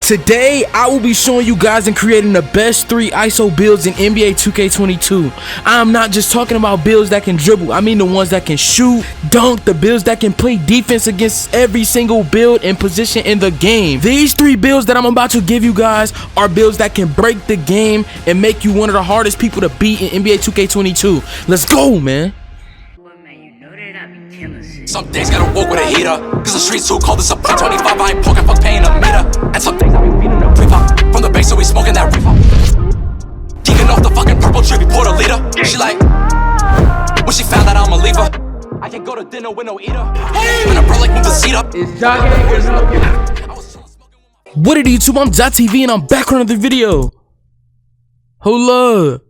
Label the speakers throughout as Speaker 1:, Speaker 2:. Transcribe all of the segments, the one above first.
Speaker 1: Today, I will be showing you guys and creating the best 3 ISO builds in NBA 2K22. I am not just talking about builds that can dribble. I mean the ones that can shoot, dunk, the builds that can play defense against every single build and position in the game. These 3 builds that I'm about to give you guys are builds that can break the game and make you one of the hardest people to beat in NBA 2K22. Let's go, man.
Speaker 2: Some days gotta walk with a heater, cause the streets too cold. It's a .25, I ain't poking, fuck paying a meter. And some days I be feeding a reefer from the bank, so we smoking that reefer. Geeking off the fucking purple tree, we poured a liter. She like, when she found out I'm a leaver, I can go to dinner with no eater. When a bro like move the seat up.
Speaker 1: What it is, YouTube? I'm JahTV and I'm back on another video. Hold up.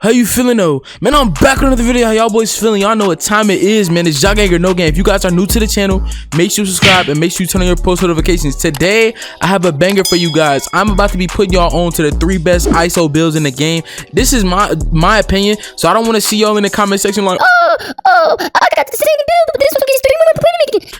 Speaker 1: How you feeling though? Man, I'm back on another video. How y'all boys feeling? Y'all know what time it is, man. It's JahTV Gang or No Gang. If you guys are new to the channel, make sure you subscribe and make sure you turn on your post notifications. Today, I have a banger for you guys. I'm about to be putting y'all on to the 3 best ISO builds in the game. This is my opinion, so I don't want to see y'all in the comment section like, oh, I got the same build, but this one gets 3 more.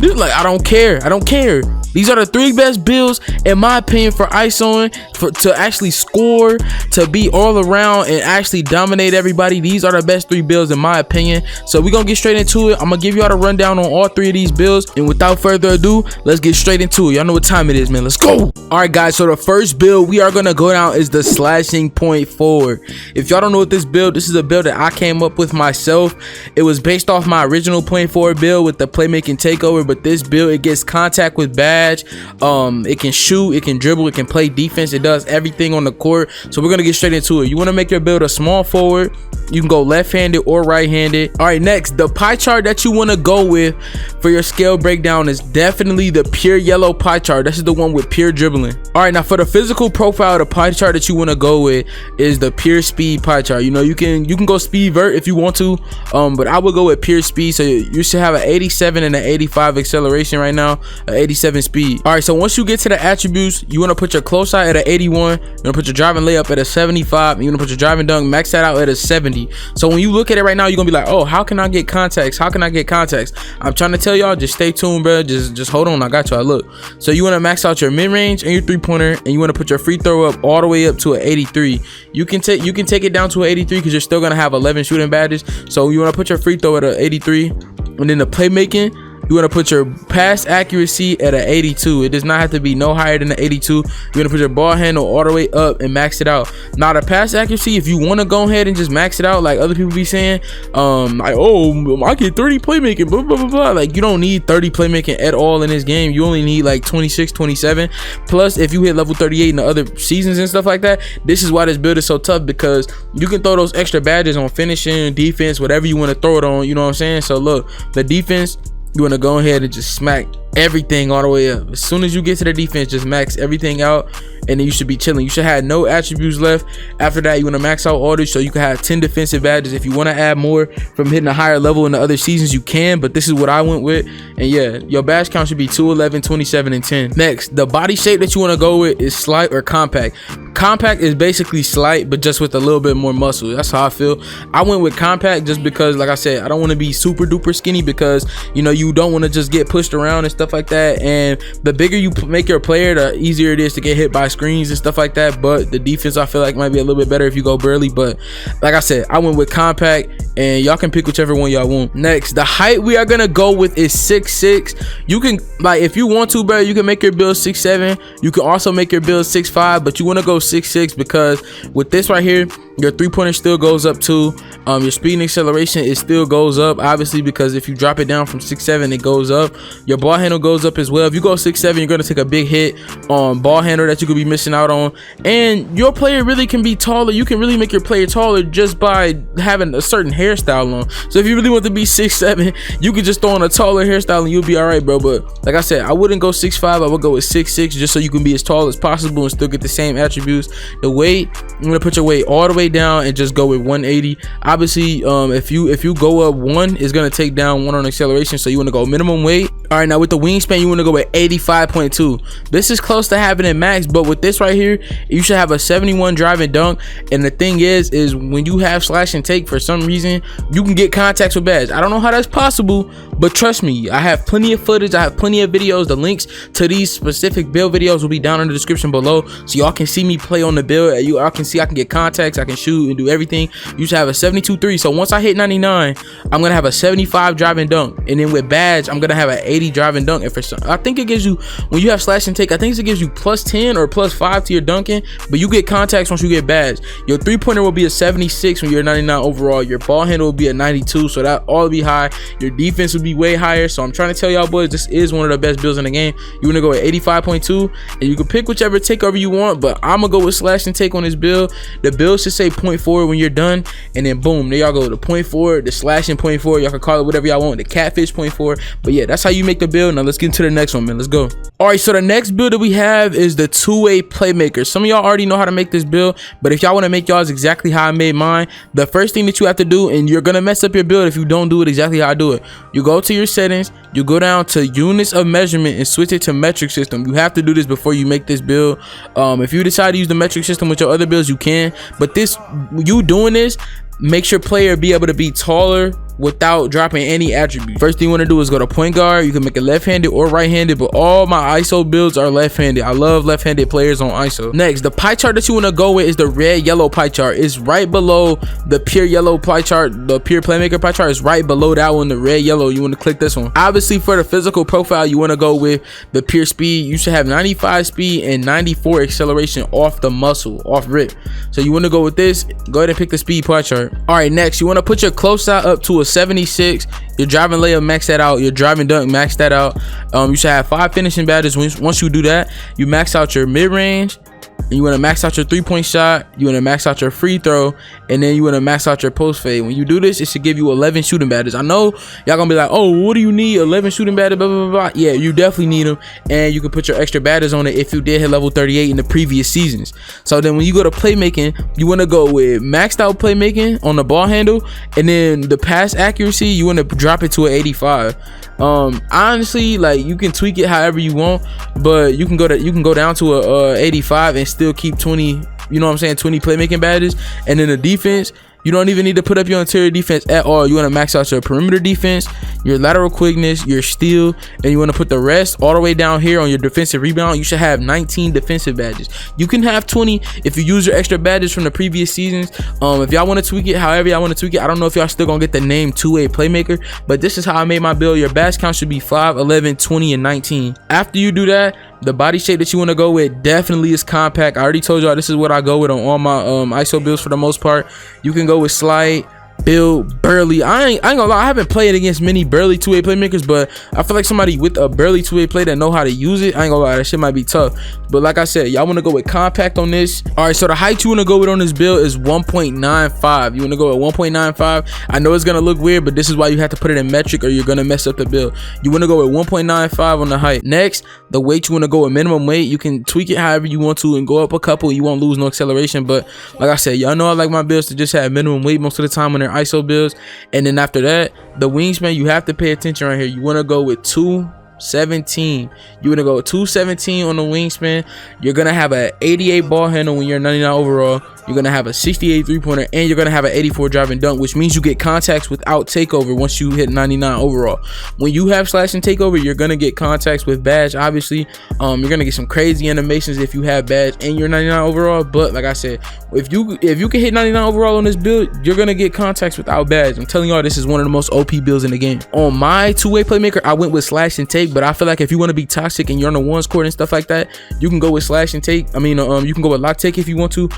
Speaker 1: Dude, like, I don't care. These are the 3 best builds, in my opinion, for ISOing, to actually score, to be all around, and actually dominate everybody. These are the best 3 builds, in my opinion. So we're gonna get straight into it. I'm gonna give y'all the rundown on all 3 of these builds, and without further ado, let's get straight into it. Y'all know what time it is, man. Let's go. All right, guys. So the first build we are gonna go down is the slashing point forward. If y'all don't know what this is a build that I came up with myself. It was based off my original point forward build with the playmaking takeover, but this build, it gets contact with badge. It can shoot, it can dribble, it can play defense, it does everything on the court. So we're gonna get straight into it. You want to make your build a small forward, you can go left-handed or right-handed. All right, next, the pie chart that you want to go with for your scale breakdown is definitely the pure yellow pie chart. This is the one with pure dribbling. All right, now for the physical profile, the pie chart that you want to go with is the pure speed pie chart. You know, you can go speed vert if you want to, but I would go with pure speed. So you should have an 87 and an 85 acceleration right now, an 87 speed. All right, so once you get to the attributes, you want to put your close eye at an 81, you want to put your driving layup at a 75, and you want to put your driving dunk, max that out at a 70. So when you look at it right now, you're gonna be like, oh, how can I get context? I'm trying to tell y'all, just stay tuned, bro. Just hold on, I got y'all. Look, so you want to max out your mid-range and your 3-pointer, and you want to put your free throw up all the way up to an 83. You can take it down to an 83 because you're still gonna have 11 shooting badges. So you want to put your free throw at an 83, and then the playmaking, you want to put your pass accuracy at an 82. It does not have to be no higher than an 82. You want to put your ball handle all the way up and max it out. Now the pass accuracy, if you want to go ahead and just max it out like other people be saying, like, oh, I get 30 playmaking, blah blah blah blah. Like, you don't need 30 playmaking at all in this game. You only need like 26, 27. Plus, if you hit level 38 in the other seasons and stuff like that, this is why this build is so tough, because you can throw those extra badges on finishing, defense, whatever you want to throw it on. You know what I'm saying? So look, the defense, you want to go ahead and just smack everything all the way up. As soon as you get to the defense, just max everything out, and then you should be chilling. You should have no attributes left. After that, you want to max out all this so you can have 10 defensive badges. If you want to add more from hitting a higher level in the other seasons, you can, but this is what I went with. And yeah, your badge count should be 211, 27, and 10. Next, the body shape that you want to go with is slight or compact. Compact is basically slight, but just with a little bit more muscle. That's how I feel. I went with compact just because, like I said, I don't want to be super duper skinny, because you know, you don't want to just get pushed around and stuff like that. And the bigger you make your player, the easier it is to get hit by screens and stuff like that. But the defense, I feel like, might be a little bit better if you go burly. But like I said, I went with compact, and y'all can pick whichever one y'all want. Next, the height we are gonna go with is 6'6". You can, like, if you want to, bro, you can make your build 6'7". You can also make your build 6'5", but you want to go 6'6", because with this right here, your 3-pointer still goes up too. Your speed and acceleration, it still goes up, obviously, because if you drop it down from 6'7", it goes up. Your ball handle goes up as well. If you go 6'7", you're gonna take a big hit on ball handle that you could be missing out on. And your player really can be taller. You can really make your player taller just by having a certain hairstyle on. So if you really want to be 6'7", you could just throw on a taller hairstyle and you'll be all right, bro. But like I said, I wouldn't go 6'5". I would go with 6'6", just so you can be as tall as possible and still get the same attributes. The weight, I'm gonna put your weight all the way down and just go with 180. Obviously, if you go up 1, it's gonna take down 1 on acceleration, so you want to go minimum weight. All right, now with the wingspan, you want to go with 85.2. This is close to having it max, but with this right here, you should have a 71 drive and dunk. And the thing is when you have slash and take, for some reason dunking, you can get contacts with badge. I don't know how that's possible, but trust me, I have plenty of footage, I have plenty of videos. The links to these specific build videos will be down in the description below, so y'all can see me play on the build. Y'all can see I can get contacts, I can shoot and do everything. You should have a 72-3. So once I hit 99, I'm gonna have a 75 drive and dunk, and then with badge I'm gonna have an 80 drive and dunk. And for some, I think it gives you, when you have slash and take, I think it gives you plus 10 or plus 5 to your dunking, but you get contacts once you get badge. Your 3-pointer will be a 76 when you're 99 overall. Your ball handle will be a 92, so that all be high. Your defense would be way higher. So I'm trying to tell y'all boys, this is one of the best builds in the game. You want to go at 85.2, and you can pick whichever takeover you want, but I'm gonna go with slash and take on this build. The build should say 0.4 when you're done, and then boom, there y'all go, the 0.4, the slash and 0.4. Y'all can call it whatever y'all want, the catfish 0.4. But yeah, that's how you make the build. Now let's get into the next one, man. Let's go. All right, so the next build that we have is the two-way playmaker. Some of y'all already know how to make this build, but if y'all want to make y'all's exactly how I made mine, the first thing that you have to do, and you're gonna mess up your build if you don't do it exactly how I do it, you go to your settings, you go down to units of measurement and switch it to metric system. You have to do this before you make this build. If you decide to use the metric system with your other builds, you can, but this, you doing this makes your player be able to be taller without dropping any attributes. First thing you want to do is go to point guard. You can make it left-handed or right-handed, but all my ISO builds are left-handed. I love left-handed players on ISO. Next, the pie chart that you want to go with is the red yellow pie chart. It's right below the pure yellow pie chart. The pure playmaker pie chart is right below that one, the red yellow. You want to click this one. Obviously, for the physical profile, you want to go with the pure speed. You should have 95 speed and 94 acceleration off the muscle, off rip. So you want to go with this. Go ahead and pick the speed pie chart. All right, next, you want to put your close out up to a 76. Your driving layup, max that out. Your driving dunk, max that out. You should have 5 finishing badges. Once you do that, you max out your mid-range, and you want to max out your 3-point shot. You want to max out your free throw, and then you want to max out your post fade. When you do this, it should give you 11 shooting badges. I know y'all gonna be like, oh, what do you need 11 shooting badges, blah blah blah blah. Yeah, you definitely need them, and you can put your extra badges on it if you did hit level 38 in the previous seasons. So then when you go to playmaking, you want to go with maxed out playmaking on the ball handle, and then the pass accuracy, you want to drop it to an 85. Honestly, like, you can tweak it however you want, but you can go down to a 85 and still keep 20, you know what I'm saying, 20 playmaking badges. And then the defense, you don't even need to put up your interior defense at all. You want to max out your perimeter defense, your lateral quickness, your steal, and you want to put the rest all the way down here on your defensive rebound. You should have 19 defensive badges. You can have 20 if you use your extra badges from the previous seasons. If y'all want to tweak it however y'all want to tweak it, I don't know if y'all still gonna get the name two-way playmaker, but this is how I made my build. Your badge count should be 5, 11, 20, and 19. After you do that, the body shape that you want to go with definitely is compact. I already told y'all this is what I go with on all my ISO builds for the most part. You can go with slide, build, burly. I ain't gonna lie, I haven't played against many burly two-way playmakers, but I feel like somebody with a burly two-way play that know how to use it, I ain't gonna lie, that shit might be tough. But like I said, y'all want to go with compact on this. All right, so the height you want to go with on this build is 1.95. You want to go with 1.95. I know it's gonna look weird, but this is why you have to put it in metric or you're gonna mess up the build. You want to go with 1.95 on the height. Next, the weight, you want to go with minimum weight. You can tweak it however you want to and go up a couple. You won't lose no acceleration, but like I said, y'all know I like my builds to just have minimum weight most of the time when they're ISO builds. And then after that, the wingspan, you have to pay attention right here. You want to go with 217. You want to go with 217 on the wingspan. You're gonna have an 88 ball handle when you're 99 overall. You're gonna have a 68 3-pointer, and you're gonna have an 84 drive and dunk, which means you get contacts without takeover once you hit 99 overall. When you have slash and takeover, you're gonna get contacts with badge. Obviously, you're gonna get some crazy animations if you have badge and you're 99 overall. But like I said, if you can hit 99 overall on this build, you're gonna get contacts without badge. I'm telling y'all, this is one of the most OP builds in the game. On my two-way playmaker, I went with slash and take, but I feel like if you want to be toxic and you're on the ones court and stuff like that, you can go with slash and take. I mean, you can go with lock take if you want to,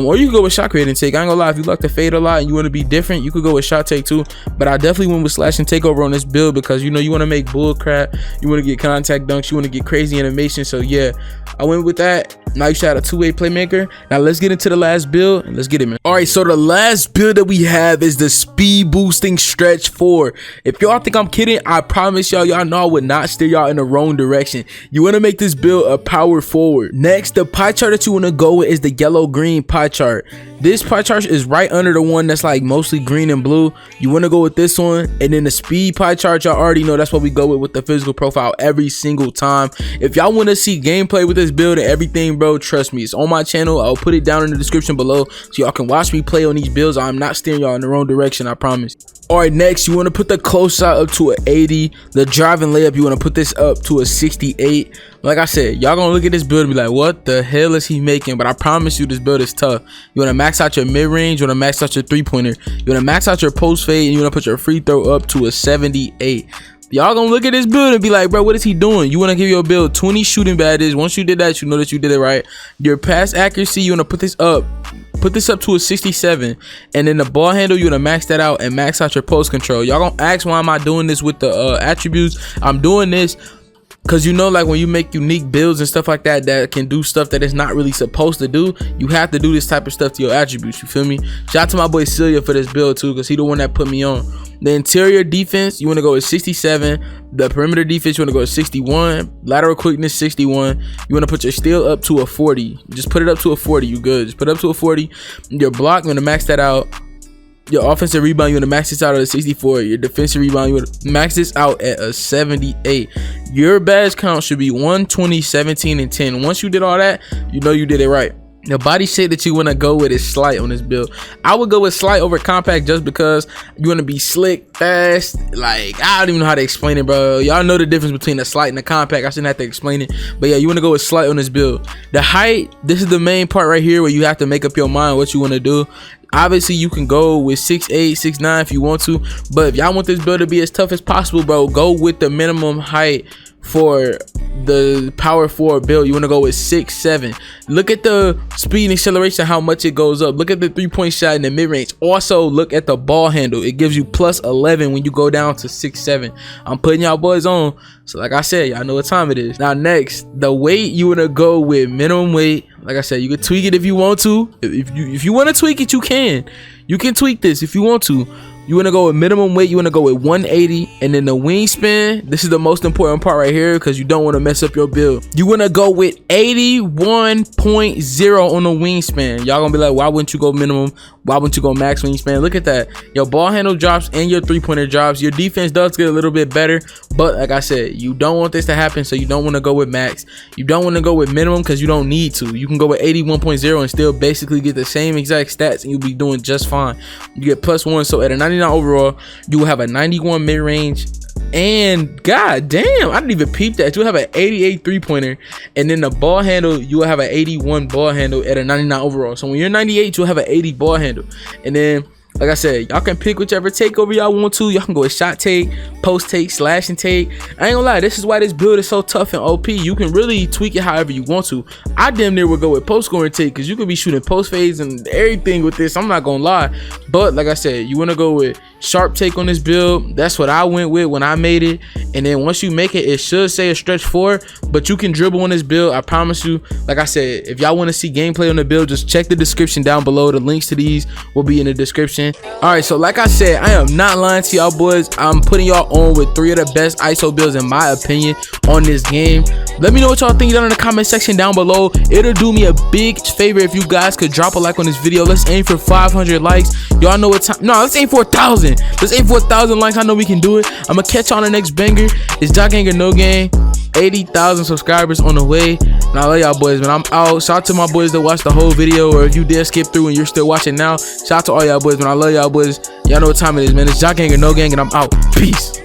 Speaker 1: or you can go with shot create and take. I ain't gonna lie, if you like to fade a lot and you want to be different, you could go with shot take too. But I definitely went with slash and take over on this build because you know you want to make bull crap, you want to get contact dunks, you want to get crazy animation. So yeah, I went with that. Now you should have a two-way playmaker. Now let's get into the last build and let's get it, man. All right, so the last build that we have is the speed boosting stretch 4. If y'all think I'm kidding, I promise y'all know I would not steer y'all in the wrong direction. You want to make this build a power forward. Next, the pie chart that you want to go with is the yellow green pie chart. This pie chart is right under the one that's like mostly green and blue. You want to go with this one. And then the speed pie chart, y'all already know that's what we go with the physical profile every single time. If y'all want to see gameplay with this build and everything, bro, trust me, it's on my channel. I'll put it down in the description below so y'all can watch me play on these builds. I'm not steering y'all in the wrong direction, I promise. All right, next, you want to put the close shot up to an 80. The driving layup, you want to put this up to a 68. Like I said, y'all gonna look at this build and be like, what the hell is he making? But I promise you, this build is tough. You want to max out your mid-range, you want to max out your three-pointer, you want to max out your post fade, and you want to put your free throw up to a 78. Y'all gonna look at this build and be like, bro, what is he doing? You want to give your build 20 shooting badges. Once you did that, you know that you did it right. Your pass accuracy, you want to put this up to a 67. And then the ball handle, you want to max that out and max out your post control. Y'all gonna ask, why am I doing this with the attributes? I'm doing this because, you know, like when you make unique builds and stuff like that that can do stuff that it's not really supposed to do, you have to do this type of stuff to your attributes. You feel me? Shout out to my boy Celia for this build too, because he the one that put me on. The interior defense, you want to go with 67. The perimeter defense, you want to go with 61. Lateral quickness, 61. You want to put your steal up to a 40. Just put it up to a 40. You good. Just put it up to a 40. Your block, you want to max that out. Your offensive rebound, you want to max this out at a 64. Your defensive rebound, you want to max this out at a 78. Your badge count should be 120, 17, and 10. Once you did all that, you know you did it right. The body shape that you want to go with is slight on this build. I would go with slight over compact just because you want to be slick, fast. Like, I don't even know how to explain it, bro. Y'all know the difference between the slight and the compact. I shouldn't have to explain it. But yeah, you want to go with slight on this build. The height, this is the main part right here where you have to make up your mind what you want to do. Obviously, you can go with 6'8", 6'9" if you want to. But if y'all want this build to be as tough as possible, bro, go with the minimum height for the power forward build. You want to go with 6'7". Look at the speed and acceleration, how much it goes up. Look at the three-point shot in the mid-range. Also look at the ball handle. It gives you plus 11 when you go down to 6'7". I'm putting y'all boys on, so like I said, y'all know what time it is. Now next, the weight, you want to go with minimum weight. Like I said, you can tweak it if you want to. If you want to tweak it, you can tweak this if you want to. You want to go with minimum weight, you want to go with 180. And then the wingspan, this is the most important part right here because you don't want to mess up your build. You want to go with 81.0 on the wingspan. Y'all gonna be like, why wouldn't you go minimum? Why wouldn't you go max wingspan? Look at that. Your ball handle drops and your three-pointer drops. Your defense does get a little bit better, but like I said, you don't want this to happen, so you don't want to go with max. You don't want to go with minimum because you don't need to. You can go with 81.0 and still basically get the same exact stats, and you'll be doing just fine. You get +1, so at a 99 overall, you will have a 91 mid-range. And god damn, I didn't even peep that. You'll have an 88 three-pointer, and then the ball handle, you will have an 81 ball handle at a 99 overall. So when you're 98, you'll have an 80 ball handle. And then, like I said, y'all can pick whichever takeover y'all want to. Y'all can go with shot take, post take, slash and take. I ain't gonna lie, this is why this build is so tough and OP. You can really tweak it however you want to. I damn near would go with post scoring take because you could be shooting post fades and everything with this. I'm not gonna lie. But like I said, you wanna go with sharp take on this build. That's what I went with when I made it. And then once you make it, it should say a stretch 4, but you can dribble on this build. I promise you. Like I said, if y'all want to see gameplay on the build, just check the description down below. The links to these will be in the description. All right, so like I said, I am not lying to y'all boys. I'm putting y'all on with 3 of the best ISO builds in my opinion on this game. Let me know what y'all think down in the comment section down below. It'll do me a big favor if you guys could drop a like on this video. Let's aim for 500 likes. Y'all know what time. No, let's aim for 1,000. Let's aim for 1,000 likes. I know we can do it. I'm gonna catch y'all on the next banger. It's JahGang or No Gang. 80,000 subscribers on the way. And I love y'all boys, man. I'm out. Shout out to my boys that watched the whole video, or if you did skip through and you're still watching now, shout out to all y'all boys, man. I love y'all boys. Y'all know what time it is, man. It's JahGang or No Gang, and I'm out. Peace.